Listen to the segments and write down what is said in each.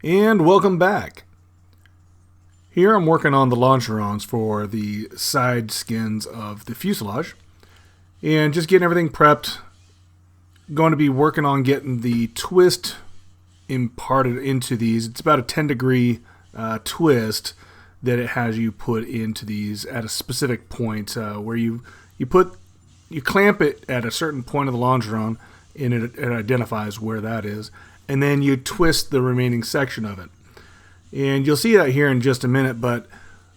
And welcome back. Here I'm working on the longerons for the side skins of the fuselage and just getting everything prepped. Going to be working on getting the twist imparted into these. It's about a 10-degree twist that it has you put into these at a specific point where you clamp it at a certain point of the longeron and it identifies where that is, and then you twist the remaining section of it. And you'll see that here in just a minute, but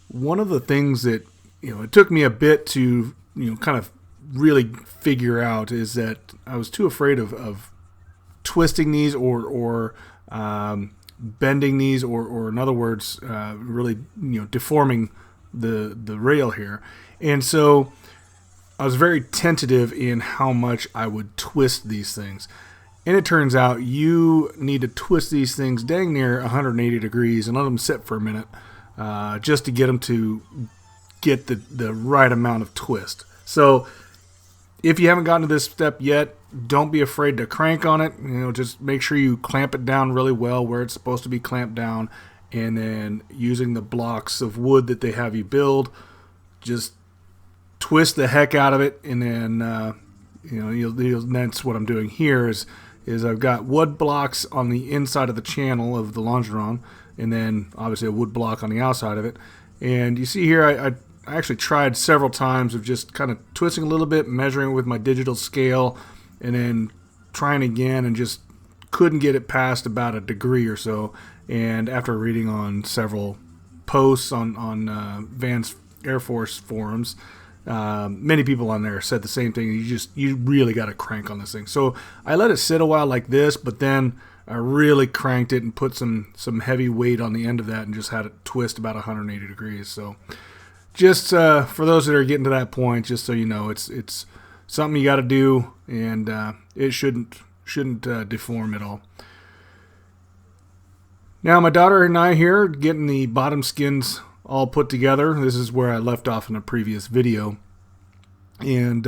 one of the things that it took me a bit to kind of really figure out is that I was too afraid of twisting these or bending these or in other words really deforming the rail here. And so I was very tentative in how much I would twist these things. And it turns out you need to twist these things dang near 180 degrees and let them sit for a minute just to get them to get the right amount of twist. So if you haven't gotten to this step yet, don't be afraid to crank on it. Just make sure you clamp it down really well where it's supposed to be clamped down, and then using the blocks of wood that they have you build, just twist the heck out of it. And then that's what I'm doing here is I've got wood blocks on the inside of the channel of the longeron, and then obviously a wood block on the outside of it. And you see here I actually tried several times of just kind of twisting a little bit, measuring with my digital scale, and then trying again, and just couldn't get it past about a degree or so. And after reading on several posts on Vance Air Force forums, many people on there said the same thing. You really got to crank on this thing. So I let it sit a while like this, but then I really cranked it and put some heavy weight on the end of that and just had it twist about 180 degrees. So just for those that are getting to that point, just so you know, it's something you got to do, and it shouldn't deform at all. Now my daughter and I here are getting the bottom skins all put together. This is where I left off in a previous video, and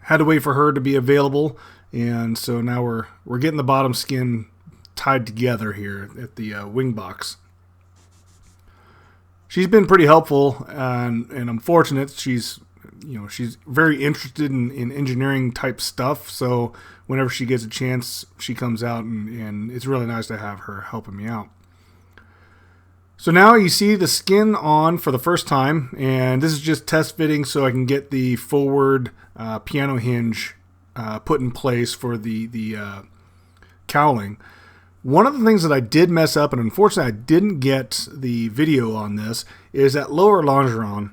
had to wait for her to be available, and so now we're getting the bottom skin tied together here at the wing box. She's been pretty helpful, and I'm fortunate. She's very interested in engineering type stuff, so whenever she gets a chance, she comes out, and it's really nice to have her helping me out. So now you see the skin on for the first time, and this is just test fitting so I can get the forward piano hinge put in place for the cowling. One of the things that I did mess up, and unfortunately I didn't get the video on this, is that lower longeron.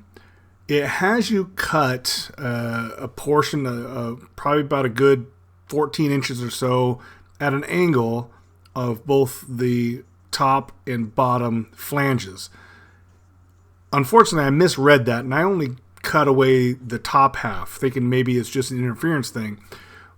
It has you cut a portion of probably about a good 14 inches or so at an angle of both the top and bottom flanges. Unfortunately, I misread that, and I only cut away the top half, thinking maybe it's just an interference thing.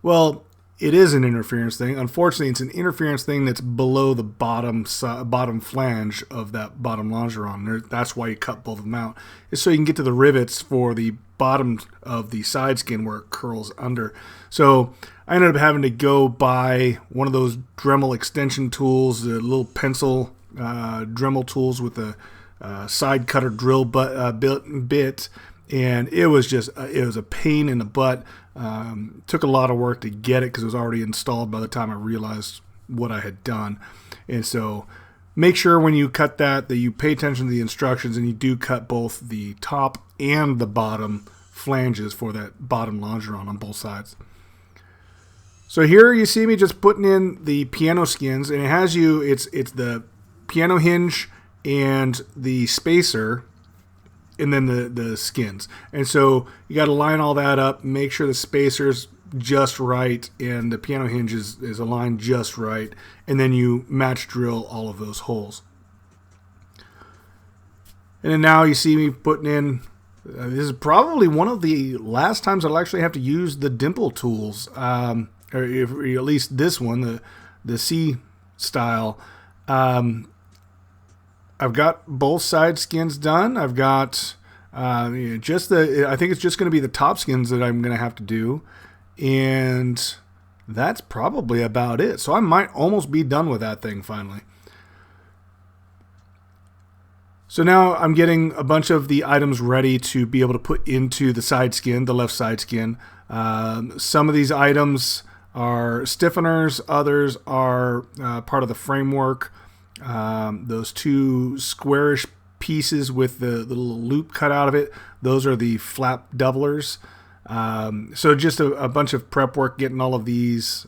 Well, it is an interference thing. Unfortunately, it's an interference thing that's below the bottom flange of that bottom longeron. That's why you cut both of them out, is so you can get to the rivets for the bottom of the side skin where it curls under. So I ended up having to go buy one of those Dremel extension tools, the little pencil Dremel tools with a side cutter drill bit, and it was a pain in the butt. Took a lot of work to get it because it was already installed by the time I realized what I had done. And so make sure when you cut that you pay attention to the instructions, and you do cut both the top and the bottom flanges for that bottom longeron on both sides. So here you see me just putting in the piano skins, and it has it's the piano hinge and the spacer, and then the skins. And so you got to line all that up, make sure the spacer's just right and the piano hinge is aligned just right, and then you match drill all of those holes. And then now you see me putting in, this is probably one of the last times I'll actually have to use the dimple tools, or at least this one, the C style. I've got both side skins done. I've got I think it's just going to be the top skins that I'm going to have to do, and that's probably about it. So I might almost be done with that thing finally. So now I'm getting a bunch of the items ready to be able to put into the side skin, the left side skin. Some of these items are stiffeners, others are part of the framework. Those two squarish pieces with the little loop cut out of it, those are the flap doublers. So just a bunch of prep work, getting all of these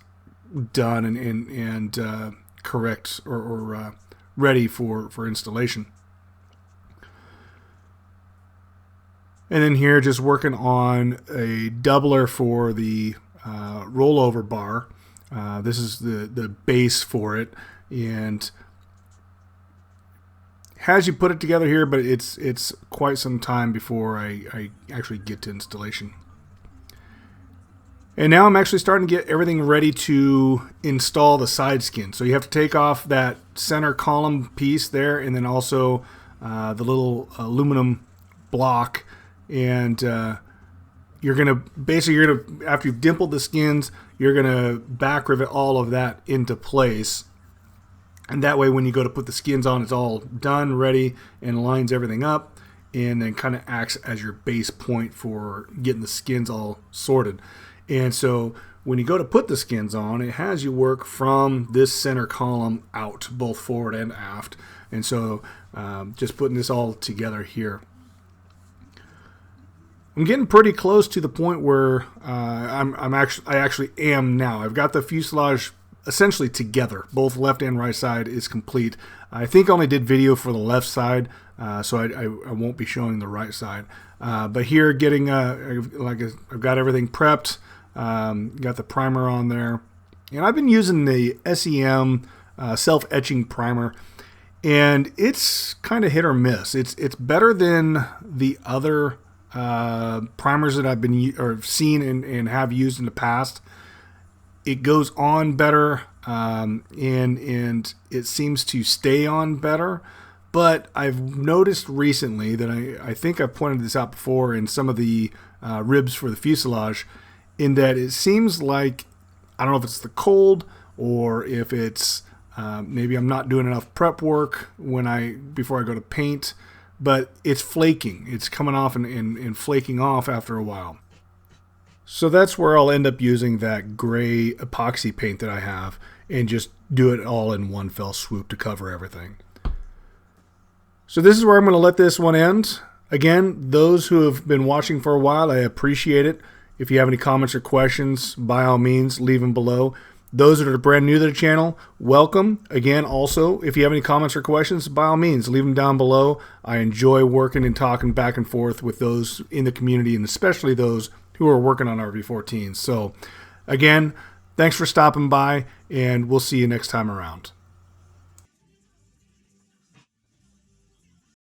done and correct or ready for installation. And then here, just working on a doubler for the rollover bar. This is the base for it, and has you put it together here, but it's quite some time before I actually get to installation. And now I'm actually starting to get everything ready to install the side skin. So you have to take off that center column piece there, and then also the little aluminum block. And you're gonna after you've dimpled the skins, you're gonna back rivet all of that into place, and that way when you go to put the skins on, it's all done, ready, and lines everything up, and then kind of acts as your base point for getting the skins all sorted. And so when you go to put the skins on, it has you work from this center column out, both forward and aft. And so just putting this all together here. I'm getting pretty close to the point where I actually am now. I've got the fuselage essentially together. Both left and right side is complete. I think I only did video for the left side, so I won't be showing the right side. But here, getting I've got everything prepped. Got the primer on there, and I've been using the SEM self-etching primer, and it's kind of hit or miss. It's better than the other primers that I've been seen and have used in the past. It goes on better, and it seems to stay on better. But I've noticed recently that I think I've pointed this out before in some of the ribs for the fuselage, in that it seems like, I don't know if it's the cold or if it's maybe I'm not doing enough prep work before I go to paint, but it's flaking. It's coming off and flaking off after a while. So that's where I'll end up using that gray epoxy paint that I have and just do it all in one fell swoop to cover everything. So this is where I'm going to let this one end. Again, those who have been watching for a while, I appreciate it. If you have any comments or questions, by all means, leave them below. Those that are brand new to the channel, welcome. Again, also, if you have any comments or questions, by all means, leave them down below. I enjoy working and talking back and forth with those in the community, and especially those who are working on RV-14s. So, again, thanks for stopping by, and we'll see you next time around.